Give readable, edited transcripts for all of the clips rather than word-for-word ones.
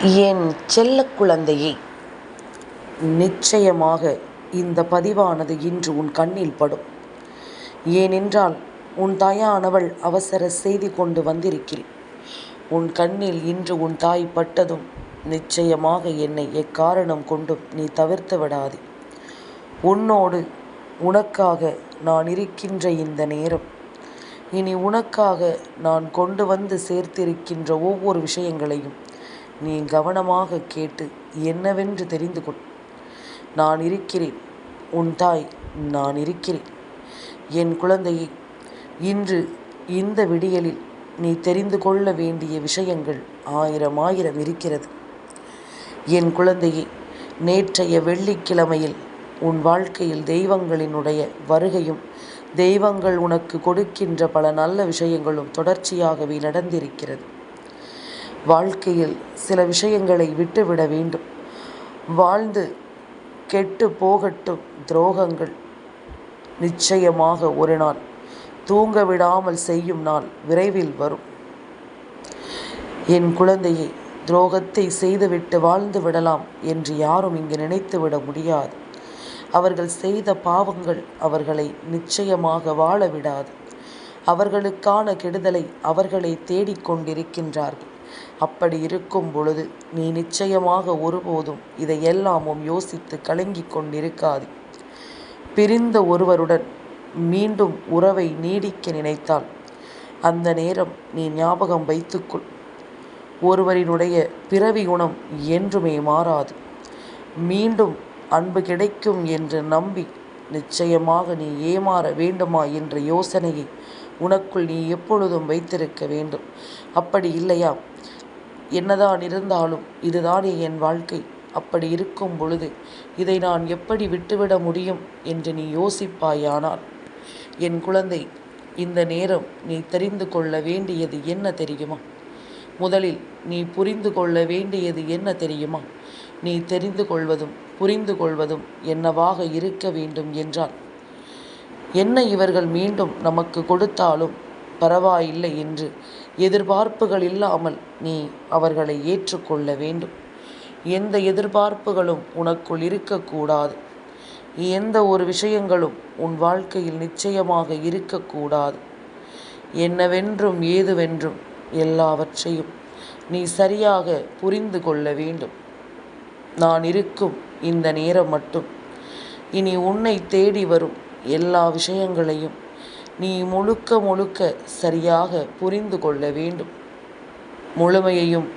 என் செல்ல குழந்தையே, நிச்சயமாக இந்த பதிவானது இன்று உன் கண்ணில் படும். ஏனென்றால் உன் தாயானவள் அவசர செய்தி கொண்டு வந்திருக்கிறேன். உன் கண்ணில் இன்று உன் தாய் பட்டதும் நிச்சயமாக என்னை எக்காரணம் கொண்டும் நீ தவிர்த்து விடாதே. உன்னோடு உனக்காக நான் இருக்கின்ற இந்த நேரம், இனி உனக்காக நான் கொண்டு வந்து சேர்த்திருக்கின்ற ஒவ்வொரு விஷயங்களையும் நீ கவனமாக கேட்டு என்னவென்று தெரிந்து கொள். நான் இருக்கிறேன், உன் தாய் நான் இருக்கிறேன். என் குழந்தையை, இன்று இந்த விடியலில் நீ தெரிந்து கொள்ள வேண்டிய விஷயங்கள் ஆயிரம் இருக்கிறது. என் குழந்தையை, நேற்றைய வெள்ளிக்கிழமையில் உன் வாழ்க்கையில் தெய்வங்களினுடைய வருகையும் தெய்வங்கள் உனக்கு கொடுக்கின்ற பல நல்ல விஷயங்களும் தொடர்ச்சியாகவே நடந்திருக்கிறது. வாழ்க்கையில் சில விஷயங்களை விட்டுவிட வேண்டும். வாழ்ந்து கெட்டு போகட்டும் துரோகங்கள். நிச்சயமாக ஒரு நாள் தூங்க விடாமல் செய்யும் நாள் விரைவில் வரும். என் குழந்தையை, துரோகத்தை செய்துவிட்டு வாழ்ந்து விடலாம் என்று யாரும் இங்கு நினைத்து விட முடியாது. அவர்கள் செய்த பாவங்கள் அவர்களை நிச்சயமாக வாழ விடாது. அவர்களுக்கான கெடுதலை அவர்களை தேடிக்கொண்டிருக்கின்றார்கள். அப்படி இருக்கும் பொழுது நீ நிச்சயமாக ஒருபோதும் இதையெல்லாமும் யோசித்து கலங்கிக் கொண்டிருக்காது. பிரிந்த ஒருவருடன் மீண்டும் உறவை நீடிக்க நினைத்தால் அந்த நேரம் நீ ஞாபகம் வைத்துக்கொள், ஒருவரினுடைய பிறவி குணம் என்றுமே மாறாது. மீண்டும் அன்பு கிடைக்கும் என்று நம்பி நிச்சயமாக நீ ஏமாற வேண்டுமா என்ற யோசனையை உனக்குள் நீ எப்பொழுதும் வைத்திருக்க வேண்டும். அப்படி இல்லையா, என்னதான் இருந்தாலும் இதுதானே என் வாழ்க்கை, அப்படி இருக்கும் பொழுது இதை நான் எப்படி விட்டுவிட முடியும் என்று நீ யோசிப்பாயானால், என் குழந்தை, இந்த நேரம் நீ தெரிந்து கொள்ள வேண்டியது என்ன தெரியுமா? முதலில் நீ புரிந்து கொள்ள வேண்டியது என்ன தெரியுமா? நீ தெரிந்து கொள்வதும் புரிந்து கொள்வதும் என்னவாக இருக்க வேண்டும் என்றால், என்ன இவர்கள் மீண்டும் நமக்கு கொடுத்தாலும் பரவாயில்லை என்று எதிர்பார்ப்புகள் இல்லாமல் நீ அவர்களை ஏற்றுக்கொள்ள வேண்டும். எந்த எதிர்பார்ப்புகளும் உனக்குள் இருக்கக்கூடாது. எந்த ஒரு விஷயங்களும் உன் வாழ்க்கையில் நிச்சயமாக இருக்கக்கூடாது. என்னவென்றும் ஏதுவென்றும் எல்லாவற்றையும் நீ சரியாக புரிந்து கொள்ள வேண்டும். நான் இருக்கும் இந்த நேரம் மட்டும் இனி உன்னை தேடி வரும் எல்லா விஷயங்களையும் நீ முழுக்க சரியாக புரிந்து கொள்ள வேண்டும். முழுமையையும்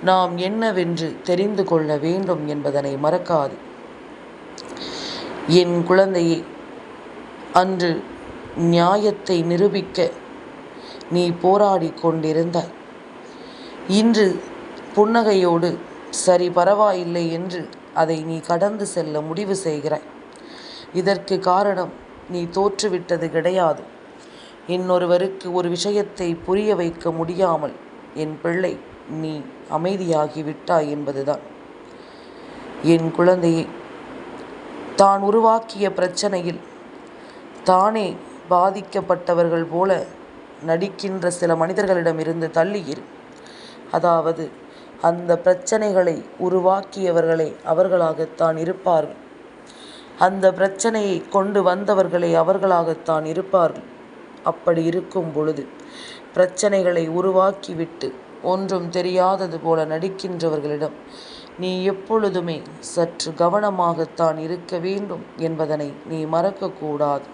நாம் என்னவென்று தெரிந்து கொள்ள வேண்டும் என்பதனை மறக்காது. என் குழந்தையை, அன்று நியாயத்தை நிரூபிக்க நீ போராடி கொண்டிருந்தாய். இன்று புன்னகையோடு சரி பரவாயில்லை என்று அதை நீ கடந்து செல்ல முடிவு செய்கிறாய். இதற்கு காரணம் நீ தோற்றுவிட்டது கிடையாது. இன்னொருவருக்கு ஒரு விஷயத்தை புரிய வைக்க முடியாமல் என் பிள்ளை நீ அமைதியாகி விட்டாய் என்பதுதான். என் குழந்தையை, தான் உருவாக்கிய பிரச்சனையில் தானே பாதிக்கப்பட்டவர்கள் போல நடிக்கின்ற சில மனிதர்களிடமிருந்து தள்ளியிரு. அதாவது அந்த பிரச்சனைகளை உருவாக்கியவர்களே அவர்களாகத்தான் இருப்பார்கள். அந்த பிரச்சனையை கொண்டு வந்தவர்களே அவர்களாகத்தான் இருப்பார்கள். அப்படி இருக்கும் பொழுது பிரச்சனைகளை உருவாக்கிவிட்டு ஒன்றும் தெரியாதது போல நடிக்கின்றவர்களிடம் நீ எப்பொழுதுமே சற்று கவனமாகத்தான் இருக்க வேண்டும் என்பதனை நீ மறக்கக்கூடாது.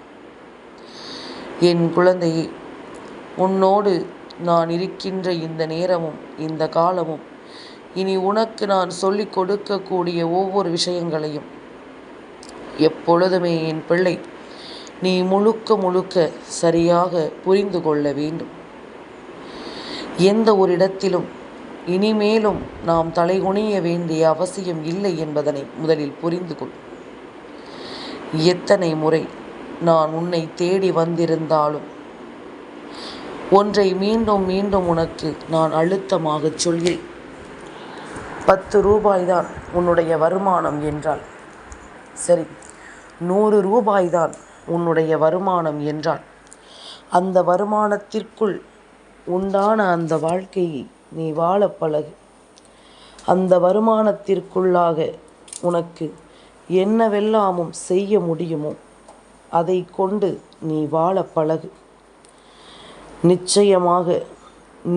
என் குழந்தையே, உன்னோடு நான் இருக்கின்ற இந்த நேரமும் இந்த காலமும் இனி உனக்கு நான் சொல்லிக் கொடுக்கக்கூடிய ஒவ்வொரு விஷயங்களையும் எப்பொழுதுமே என் பிள்ளை நீ முழுக்க சரியாக புரிந்து கொள்ள வேண்டும். எந்த ஒரு இடத்திலும் இனிமேலும் நாம் தலைகுனிய வேண்டிய அவசியம் இல்லை என்பதனை முதலில் புரிந்து கொள். எத்தனை முறை நான் உன்னை தேடி வந்திருந்தாலும் ஒன்றை மீண்டும் உனக்கு நான் அழுத்தமாக சொல்கிறேன். 10 ரூபாய்தான் உன்னுடைய வருமானம் என்றால் சரி, 100 ரூபாய்தான் உன்னுடைய வருமானம் என்றால் அந்த வருமானத்திற்குள் உண்டான அந்த வாழ்க்கையை நீ வாழ பழகு. அந்த வருமானத்திற்குள்ளாக உனக்கு என்னவெல்லாமும் செய்ய முடியுமோ அதை கொண்டு நீ வாழ பழகு. நிச்சயமாக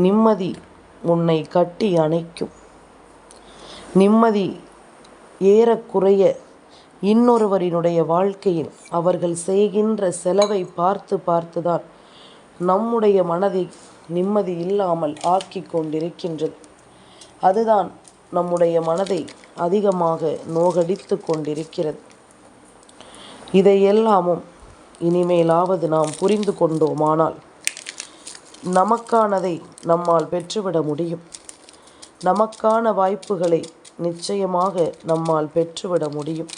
நிம்மதி உன்னை கட்டி அணைக்கும். நிம்மதி ஏறக்குறைய இன்னொருவரினுடைய வாழ்க்கையில் அவர்கள் செய்கின்ற செலவை பார்த்து பார்த்துதான் நம்முடைய மனதை நிம்மதி இல்லாமல் ஆக்கி கொண்டிருக்கின்றது. அதுதான் நம்முடைய மனதை அதிகமாக நோகடித்து கொண்டிருக்கிறது. இதையெல்லாமும் இனிமேலாவது நாம் புரிந்து கொண்டோமானால் நமக்கானதை நம்மால் பெற்றுவிட முடியும். நமக்கான வாய்ப்புகளை நிச்சயமாக நம்மால் பெற்றுவிட முடியும்.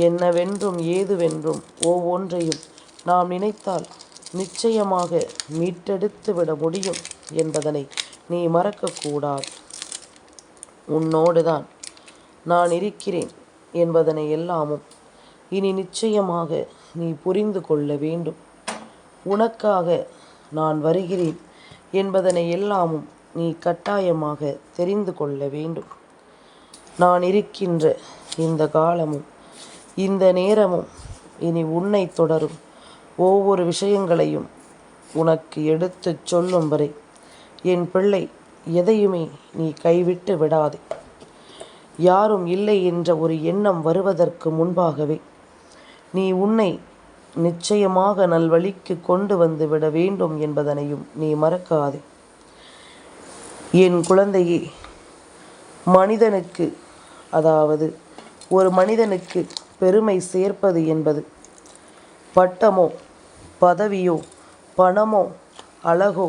என்னவென்றும் ஏதுவென்றும் ஒவ்வொன்றையும் நாம் நினைத்தால் நிச்சயமாக மீட்டெடுத்து விட முடியும் என்பதனை நீ மறக்கக்கூடாது. உன்னோடு தான் நான் இருக்கிறேன் என்பதனை எல்லாமும் இனி நிச்சயமாக நீ புரிந்து கொள்ள வேண்டும். உனக்காக நான் வருகிறேன் என்பதனை எல்லாமும் நீ கட்டாயமாக தெரிந்து கொள்ள வேண்டும். நான் இருக்கின்ற இந்த காலமும் இந்த நேரமும் இனி உன்னை தொடரும் ஒவ்வொரு விஷயங்களையும் உனக்கு எடுத்துச் சொல்லும் வரை என் பிள்ளை எதையுமே நீ கைவிட்டு விடாதே. யாரும் இல்லை என்ற ஒரு எண்ணம் வருவதற்கு முன்பாகவே நீ உன்னை நிச்சயமாக நல்வழிக்கு கொண்டு வந்து விட வேண்டும் என்பதனையும் நீ மறக்காதே. என் குழந்தையே, மனிதனுக்கு அதாவது ஒரு மனிதனுக்கு பெருமை சேர்ப்பது என்பது பட்டமோ பதவியோ பணமோ அழகோ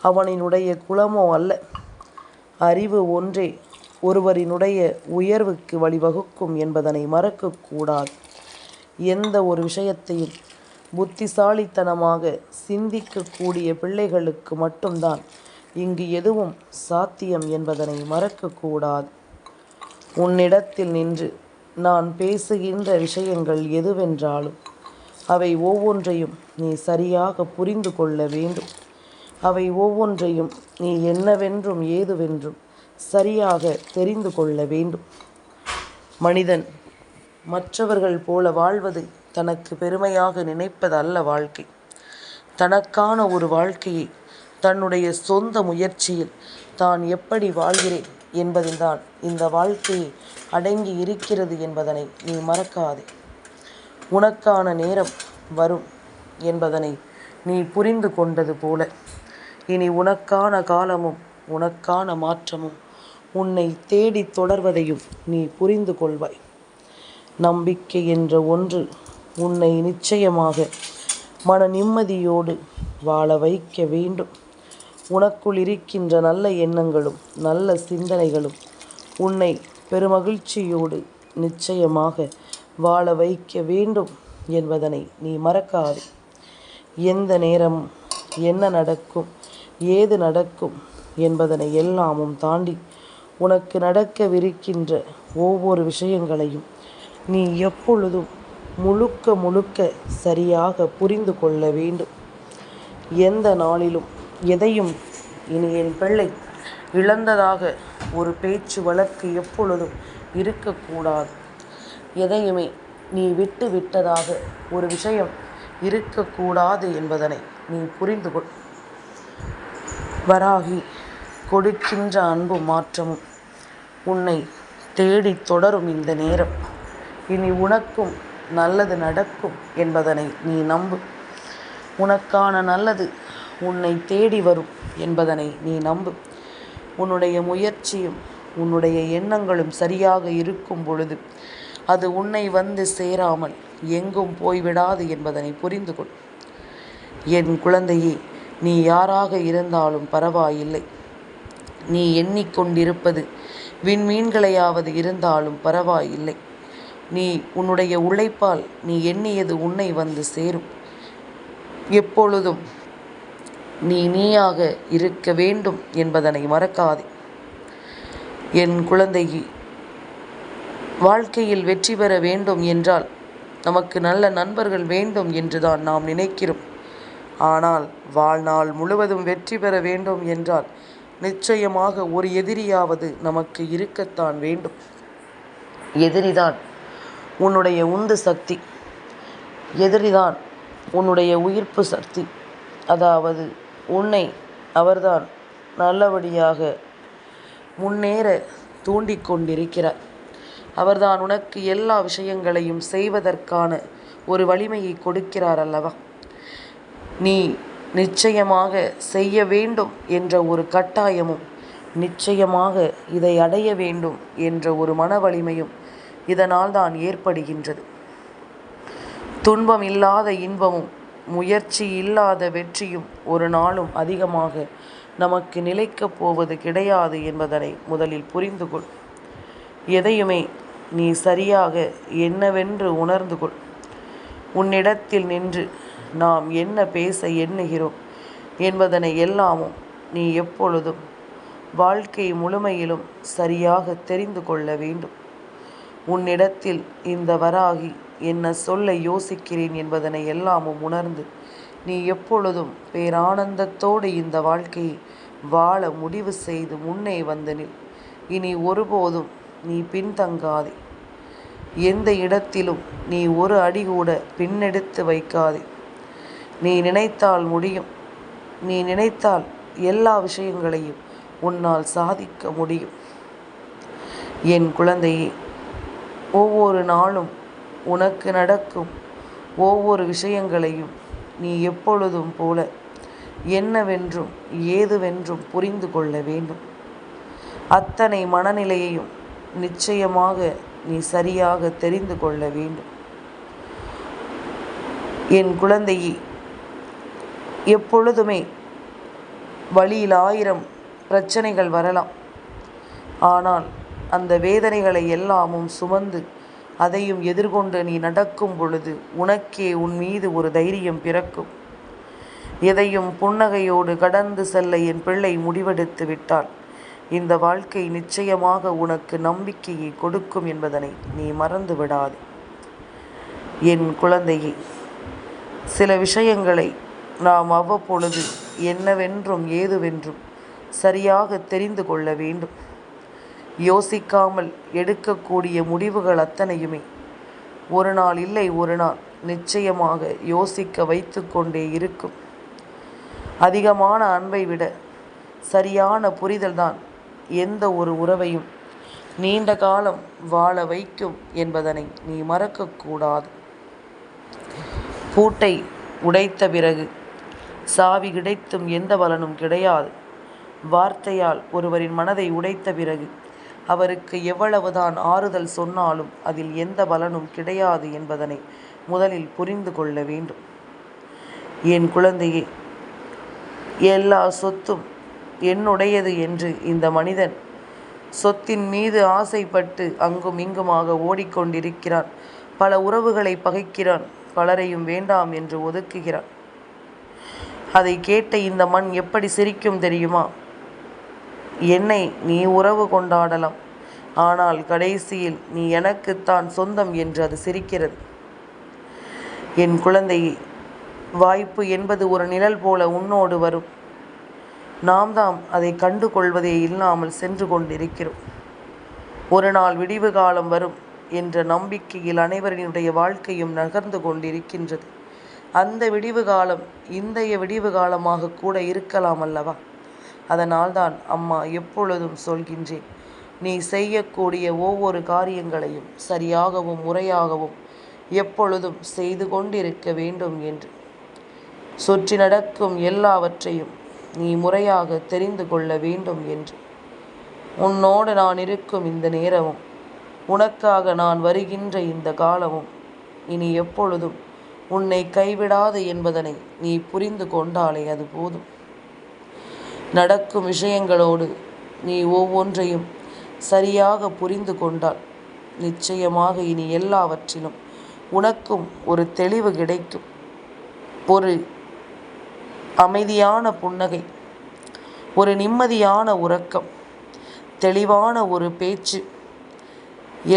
அவனினுடைய குலமோ அல்ல. அறிவு ஒன்றே ஒருவரினுடைய உயர்வுக்கு வழிவகுக்கும் என்பதனை மறக்கக்கூடாது. எந்த ஒரு விஷயத்தையும் புத்திசாலித்தனமாக சிந்திக்கக்கூடிய பிள்ளைகளுக்கு மட்டும்தான் இங்கு எதுவும் சாத்தியம் என்பதனை மறக்கக்கூடாது. உன்னிடத்தில் நின்று நான் பேசுகின்ற விஷயங்கள் எதுவென்றாலும் அவை ஒவ்வொன்றையும் நீ சரியாக புரிந்து கொள்ள வேண்டும். அவை ஒவ்வொன்றையும் நீ என்னவென்றும் ஏதுவென்றும் சரியாக தெரிந்து கொள்ள வேண்டும். மனிதன் மற்றவர்கள் போல வாழ்வது தனக்கு பெருமையாக நினைப்பது அல்ல வாழ்க்கை. தனக்கான ஒரு வாழ்க்கையை தன்னுடைய சொந்த முயற்சியில் தான் எப்படி வாழ்கிறேன் என்பதில்தான் இந்த வாழ்க்கையை அடங்கி இருக்கிறது என்பதனை நீ மறக்காதே. உனக்கான நேரம் வரும் என்பதனை நீ புரிந்து கொண்டது போல இனி உனக்கான காலமும் உனக்கான மாற்றமும் உன்னை தேடி தொடர்வதையும் நீ புரிந்து கொள்வாய். நம்பிக்கை என்ற ஒன்று உன்னை நிச்சயமாக மன நிம்மதியோடு வாழ வைக்க வேண்டும். உனக்குள் இருக்கின்ற நல்ல எண்ணங்களும் நல்ல சிந்தனைகளும் உன்னை பெருமகிழ்ச்சியோடு நிச்சயமாக வாழ வைக்க வேண்டும் என்பதனை நீ மறக்காதே. எந்த நேரமும் என்ன நடக்கும் ஏது நடக்கும் என்பதனை எல்லாமும் தாண்டி உனக்கு நடக்கவிருக்கின்ற ஒவ்வொரு விஷயங்களையும் நீ எப்பொழுதும் முழுக்க முழுக்க சரியாக புரிந்து கொள்ள வேண்டும். எந்த நாளிலும் எதையும் இனி என் பிள்ளை இழந்ததாக ஒரு பேச்சு வழக்கு எப்பொழுதும் இருக்கக்கூடாது. எதையுமே நீ விட்டு விட்டதாக ஒரு விஷயம் இருக்கக்கூடாது என்பதனை நீ புரிந்து கொள். வராகி கொடுக்கின்ற அன்பும் மாற்றமும் உன்னை தேடி தொடரும் இந்த நேரம். இனி உனக்கும் நல்லது நடக்கும் என்பதனை நீ நம்பு. உனக்கான நல்லது உன்னை தேடி வரும் என்பதனை நீ நம்பு. உன்னுடைய முயற்சியும் உன்னுடைய எண்ணங்களும் சரியாக இருக்கும் பொழுது அது உன்னை வந்து சேராமல் எங்கும் போய்விடாது என்பதனை புரிந்து கொள். என் குழந்தையே, நீ யாராக இருந்தாலும் பரவாயில்லை. நீ எண்ணிக்கொண்டிருப்பது விண்மீன்களையாவது இருந்தாலும் பரவாயில்லை. நீ உன்னுடைய உழைப்பால் நீ எண்ணியது உன்னை வந்து சேரும். எப்பொழுதும் நீயாக இருக்க வேண்டும் என்பதனை மறக்காதே. என் குழந்தையே, வாழ்க்கையில் வெற்றி பெற வேண்டும் என்றால் நமக்கு நல்ல நண்பர்கள் வேண்டும் என்றுதான் நாம் நினைக்கிறோம். ஆனால் வாழ்நாள் முழுவதும் வெற்றி பெற வேண்டும் என்றால் நிச்சயமாக ஒரு எதிரியாவது நமக்கு இருக்கத்தான் வேண்டும். எதிரிதான் உன்னுடைய உந்து சக்தி, எதிரிதான் உன்னுடைய உயிர்ப்பு சக்தி. அதாவது உன்னை அவர்தான் நல்லபடியாக முன்னேற தூண்டிக் கொண்டிருக்கிறார். அவர்தான் உனக்கு எல்லா விஷயங்களையும் செய்வதற்கான ஒரு வலிமையை கொடுக்கிறார் அல்லவா. நீ நிச்சயமாக செய்ய வேண்டும் என்ற ஒரு கட்டாயமும், நிச்சயமாக இதை அடைய வேண்டும் என்ற ஒரு மன வலிமையும் இதனால் தான் ஏற்படுகின்றது. துன்பம் இல்லாத இன்பமும் முயற்சி இல்லாத வெற்றியும் ஒரு நாளும் அதிகமாக நமக்கு நிலைக்கப் போவது கிடையாது என்பதனை முதலில் புரிந்து கொள். எதையுமே நீ சரியாக என்னவென்று உணர்ந்து கொள். உன்னிடத்தில் நின்று நாம் என்ன பேச எண்ணுகிறோம் என்பதனை எல்லாமும் நீ எப்பொழுதும் வாழ்க்கை முழுமையிலும் சரியாக தெரிந்து கொள்ள வேண்டும். உன்னிடத்தில் இந்த வராகி என்ன சொல்ல யோசிக்கிறேன் என்பதனை எல்லாமும் உணர்ந்து நீ எப்பொழுதும் பேரானந்தத்தோடு இந்த வாழ்க்கையை வாழ முடிவு செய்து முன்னே வந்து நில். இனி ஒருபோதும் நீ பின்தங்காதே. எந்த இடத்திலும் நீ ஒரு அடி கூட பின்னெடுத்து வைக்காதே. நீ நினைத்தால் முடியும். நீ நினைத்தால் எல்லா விஷயங்களையும் உன்னால் சாதிக்க முடியும். என் குழந்தையே, ஒவ்வொரு நாளும் உனக்கு நடக்கும் ஒவ்வொரு விஷயங்களையும் நீ எப்பொழுதும் போல என்னவென்றும் ஏதுவென்றும் புரிந்து கொள்ள வேண்டும். அத்தனை மனநிலையையும் நிச்சயமாக நீ சரியாக தெரிந்து கொள்ள வேண்டும். என் குழந்தையே, எப்பொழுதுமே வழியில் 1000 பிரச்சனைகள் வரலாம். ஆனால் அந்த வேதனைகளை எல்லாமும் சுமந்து அதையும் எதிர்கொண்டு நீ நடக்கும் பொழுது உனக்கே உன் மீது ஒரு தைரியம் பிறக்கும். எதையும் புன்னகையோடு கடந்து செல்ல என் பிள்ளை முடிவெடுத்து விட்டால் இந்த வாழ்க்கை நிச்சயமாக உனக்கு நம்பிக்கையை கொடுக்கும் என்பதனை நீ மறந்து விடாதே. என் குழந்தையே, சில விஷயங்களை நாம் அவ்வப்பொழுது என்னவென்றும் ஏதுவென்றும் சரியாக தெரிந்து கொள்ள வேண்டும். யோசிக்காமல் எடுக்கக்கூடிய முடிவுகள் அத்தனையுமே ஒரு நாள் இல்லை ஒரு நாள் நிச்சயமாக யோசிக்க வைத்து கொண்டே இருக்கும். அதிகமான அன்பை விட சரியான புரிதல்தான் எந்த ஒரு உறவையும் நீண்ட காலம் வாழ வைக்கும் என்பதனை நீ மறக்கக்கூடாது. பூட்டை உடைத்த பிறகு சாவி கிடைத்தும் எந்த பலனும் கிடையாது. வார்த்தையால் ஒருவரின் மனதை உடைத்த பிறகு அவருக்கு எவ்வளவுதான் ஆறுதல் சொன்னாலும் அதில் எந்த பலனும் கிடையாது என்பதனை முதலில் புரிந்து கொள்ள வேண்டும். என் குழந்தையே, எல்லா சொத்தும் என்னுடையது என்று இந்த மனிதன் சொத்தின் மீது ஆசைப்பட்டு அங்கும் இங்குமாக ஓடிக்கொண்டிருக்கிறான். பல உறவுகளை பகைக்கிறான். பலரையும் வேண்டாம் என்று ஒதுக்குகிறான். அதை கேட்ட இந்த மண் எப்படி சிரிக்கும் தெரியுமா? என்னை நீ உறவு கொண்டாடலாம், ஆனால் கடைசியில் நீ எனக்குத்தான் சொந்தம் என்று அது சிரிக்கிறது. என் குழந்தையே, வாய்ப்பு என்பது ஒரு நிழல் போல உன்னோடு வரும். நாம் தாம் அதை கண்டு கொள்வதே இல்லாமல் சென்று கொண்டிருக்கிறோம். ஒரு நாள் விடிவு காலம் வரும் என்ற நம்பிக்கையில் அனைவரினுடைய வாழ்க்கையும் நகர்ந்து கொண்டிருக்கின்றது. அந்த விடிவு காலம் இன்றைய விடிவு காலமாக கூட இருக்கலாம் அல்லவா? அதனால்தான் அம்மா எப்பொழுதும் சொல்கின்றேன், நீ செய்யக்கூடிய ஒவ்வொரு காரியங்களையும் சரியாகவும் முறையாகவும் எப்பொழுதும் செய்து கொண்டிருக்க வேண்டும் என்று. சுற்றி நடக்கும் எல்லாவற்றையும் நீ முறையாக தெரிந்து கொள்ள வேண்டும் என்று. உன்னோடு நான் இருக்கும் இந்த நேரமும், உனக்காக நான் வருகின்ற இந்த காலமும் இனி எப்பொழுதும் உன்னை கைவிடாது என்பதனை நீ புரிந்து கொண்டாலே அது போதும். நடக்கும் விஷயங்களோடு நீ ஒவ்வொன்றையும் சரியாக புரிந்து கொண்டால் நிச்சயமாக இனி எல்லாவற்றிலும் உனக்கும் ஒரு தெளிவு கிடைக்கும். ஒரு அமைதியான புன்னகை, ஒரு நிம்மதியான உறக்கம், தெளிவான ஒரு பேச்சு,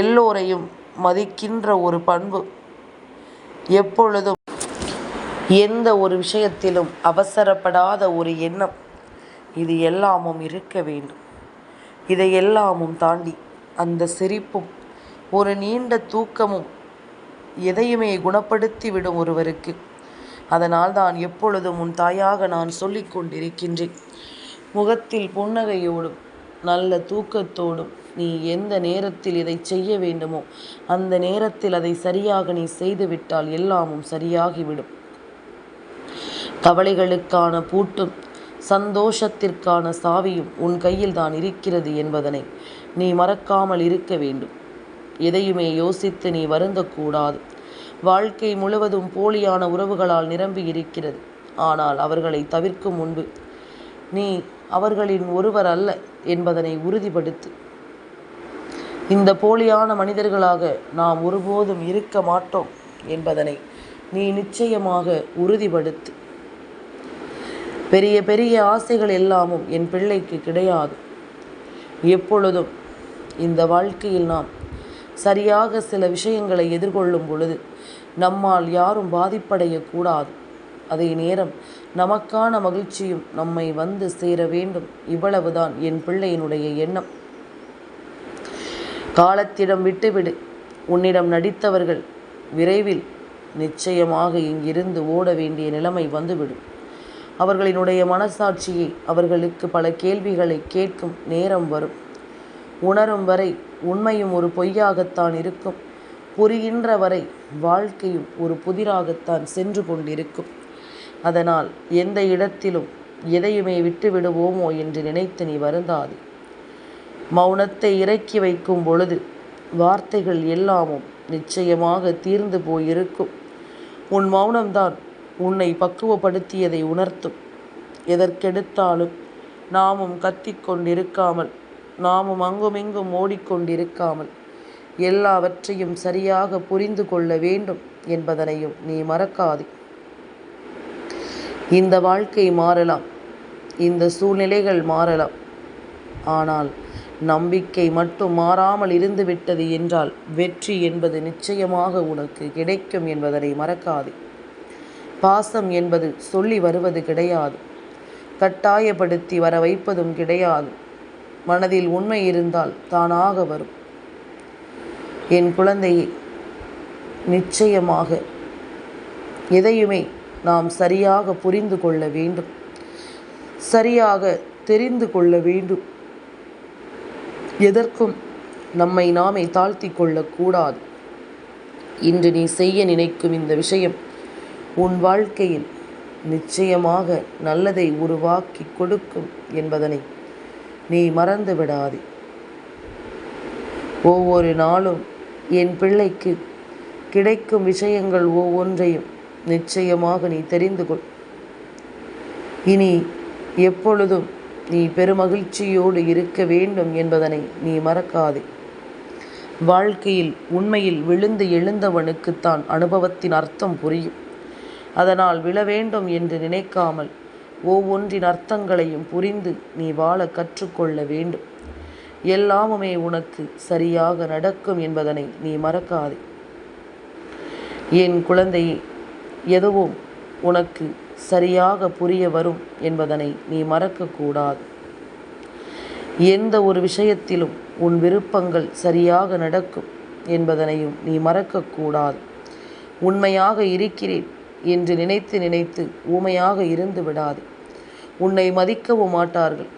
எல்லோரையும் மதிக்கின்ற ஒரு பண்பு, எப்பொழுதும் எந்த ஒரு விஷயத்திலும் அவசரப்படாத ஒரு எண்ணம், இது எல்லாமும் இருக்க வேண்டும். இதையெல்லாமும் தாண்டி அந்த சிரிப்பும் ஒரு நீண்ட தூக்கமும் எதையுமே குணப்படுத்தி விடும் ஒருவருக்கு. அதனால் தான் எப்பொழுதும் உன் தாயாக நான் சொல்லிக் கொண்டிருக்கின்றேன். முகத்தில் புன்னகையோடும் நல்ல தூக்கத்தோடும் நீ எந்த நேரத்தில் இதை செய்ய வேண்டுமோ அந்த நேரத்தில் அதை சரியாக நீ செய்துவிட்டால் எல்லாமும் சரியாகிவிடும். கவலைகளுக்கான பூட்டும் சந்தோஷத்திற்கான சாவியும் உன் கையில் தான் இருக்கிறது என்பதனை நீ மறக்காமல் இருக்க வேண்டும். எதையுமே யோசித்து நீ வருந்தக்கூடாது. வாழ்க்கை முழுவதும் போலியான உறவுகளால் நிரம்பி இருக்கிறது. ஆனால் அவர்களை தவிர்க்கும் முன்பு நீ அவர்களின் ஒருவர் அல்ல என்பதனை உறுதிப்படுத்து. இந்த போலியான மனிதர்களாக நாம் ஒருபோதும் இருக்க மாட்டோம் என்பதனை நீ நிச்சயமாக உறுதிப்படுத்து. பெரிய பெரிய ஆசைகள் எல்லாமும் என் பிள்ளைக்கு கிடையாது. எப்பொழுதும் இந்த வாழ்க்கையில் நாம் சரியாக சில விஷயங்களை எதிர்கொள்ளும் பொழுது நம்மால் யாரும் பாதிப்படையக்கூடாது. அதே நேரம் நமக்கான மகிழ்ச்சியும் நம்மை வந்து சேர வேண்டும். இவ்வளவுதான் என் பிள்ளையினுடைய எண்ணம். காலத்திடம் விட்டுவிடு. உன்னிடம் நடித்தவர்கள் விரைவில் நிச்சயமாக இங்கிருந்து ஓட வேண்டிய நிலைமை வந்துவிடும். அவர்களினுடைய மனசாட்சியை அவர்களுக்கு பல கேள்விகளை கேட்கும் நேரம் வரும். உணரும் வரை உண்மையும் ஒரு பொய்யாகத்தான் இருக்கும். புரிகின்ற வரை வாழ்க்கையும் ஒரு புதிராகத்தான் சென்று கொண்டிருக்கும். அதனால் எந்த இடத்திலும் எதையுமே விட்டு விடுவோமோ என்று நினைத்து நீ வருந்தாது. மௌனத்தை இறக்கி வைக்கும் பொழுது வார்த்தைகள் எல்லாமும் நிச்சயமாக தீர்ந்து போயிருக்கும். உன் மௌனம்தான் உன்னை பக்குவப்படுத்தியதை உணர்த்தும். எதற்கெடுத்தாலும் நாமும் கத்திக்கொண்டிருக்காமல், நாமும் அங்குமிங்கும் ஓடிக்கொண்டிருக்காமல் எல்லாவற்றையும் சரியாக புரிந்து கொள்ள வேண்டும் என்பதனையும் நீ மறக்காதே. இந்த வாழ்க்கை மாறலாம், இந்த சூழ்நிலைகள் மாறலாம். ஆனால் நம்பிக்கை மட்டும் மாறாமல் இருந்துவிட்டது என்றால் வெற்றி என்பது நிச்சயமாக உனக்கு கிடைக்கும் என்பதனை மறக்காதே. பாசம் என்பது சொல்லி வருவது கிடையாது. கட்டாயப்படுத்தி வர வைப்பதும் கிடையாது. மனதில் உண்மை இருந்தால் தானாக வரும். என் குழந்தையே, நிச்சயமாக எதையுமே நாம் சரியாக புரிந்து கொள்ள வேண்டும், சரியாக தெரிந்து கொள்ள வேண்டும். எதற்கும் நம்மை நாமே தாழ்த்தி கொள்ளக்கூடாது. இன்று நீ செய்ய நினைக்கும் இந்த விஷயம் உன் வாழ்க்கையில் நிச்சயமாக நல்லதை உருவாக்கி கொடுக்கும் என்பதனை நீ மறந்து விடாதே. ஒவ்வொரு நாளும் என் பிள்ளைக்கு கிடைக்கும் விஷயங்கள் ஒவ்வொன்றையும் நிச்சயமாக நீ தெரிந்து கொள். இனி எப்பொழுதும் நீ பெருமகிழ்ச்சியோடு இருக்க வேண்டும் என்பதனை நீ மறக்காதே. வாழ்க்கையில் உண்மையில் விழுந்து எழுந்தவனுக்குத்தான் அனுபவத்தின் அர்த்தம் புரியும். அதனால் விழ வேண்டும் என்று நினைக்காமல் ஒவ்வொன்றின் அர்த்தங்களையும் புரிந்து நீ வாழ கற்றுக்கொள்ள வேண்டும். எல்லாமுமே உனக்கு சரியாக நடக்கும் என்பதனை நீ மறக்காதே. என் குழந்தையே, எதுவும் உனக்கு சரியாக புரிய வரும் என்பதனை நீ மறக்கக்கூடாது. எந்த ஒரு விஷயத்திலும் உன் விருப்பங்கள் சரியாக நடக்கும் என்பதனையும் நீ மறக்கக்கூடாது. உண்மையாக இருக்கிறேன் என்று நினைத்து நினைத்து ஊமையாக இருந்து விடாது. உன்னை மதிக்கவும் மாட்டார்கள்.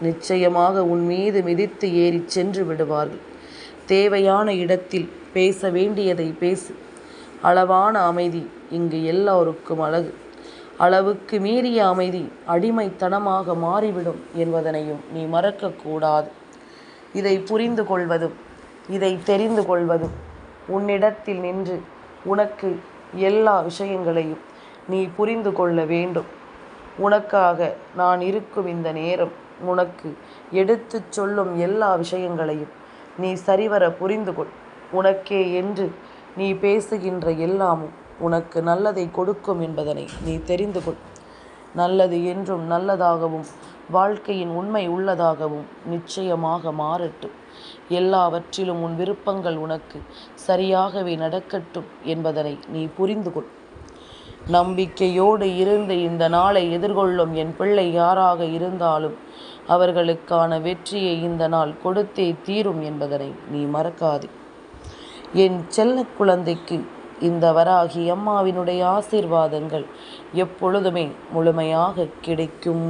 நிச்சயமாக உன் மீது மிதித்து ஏறி சென்று விடுவார்கள். தேவையான இடத்தில் பேச வேண்டியதை பேசு. அளவான அமைதி இங்கு எல்லோருக்கும் அழகு. அளவுக்கு மீறிய அமைதி அடிமைத்தனமாக மாறிவிடும் என்பதனையும் நீ மறக்கக்கூடாது. இதை புரிந்து கொள்வதும் இதை தெரிந்து கொள்வதும் உன்னிடத்தில் நின்று உனக்கு எல்லா விஷயங்களையும் நீ புரிந்து கொள்ள வேண்டும். உனக்காக நான் இருக்கும் இந்த நேரம் உனக்கு எடுத்து சொல்லும் எல்லா விஷயங்களையும் நீ சரிவர புரிந்து கொள். உனக்கே என்று நீ பேசுகின்ற எல்லாமும் உனக்கு நல்லதை கொடுக்கும் என்பதனை நீ தெரிந்து கொள். நல்லது என்றும் நல்லதாகவும் வாழ்க்கையின் உண்மை உள்ளதாகவும் நிச்சயமாக மாறட்டும். எல்லாவற்றிலும் உன் விருப்பங்கள் உனக்கு சரியாகவே நடக்கட்டும் என்பதனை நீ புரிந்து கொள். நம்பிக்கையோடு இருந்து இந்த நாளை எதிர்கொள்ளும் என் பிள்ளை யாராக இருந்தாலும் அவர்களுக்கான வெற்றியை இந்த நாள் கொடுத்தே தீரும் என்பதனை நீ மறக்காதே. என் செல்ல குழந்தைக்கு இந்த வராகி அம்மாவினுடைய ஆசீர்வாதங்கள் எப்பொழுதுமே முழுமையாக கிடைக்கும்.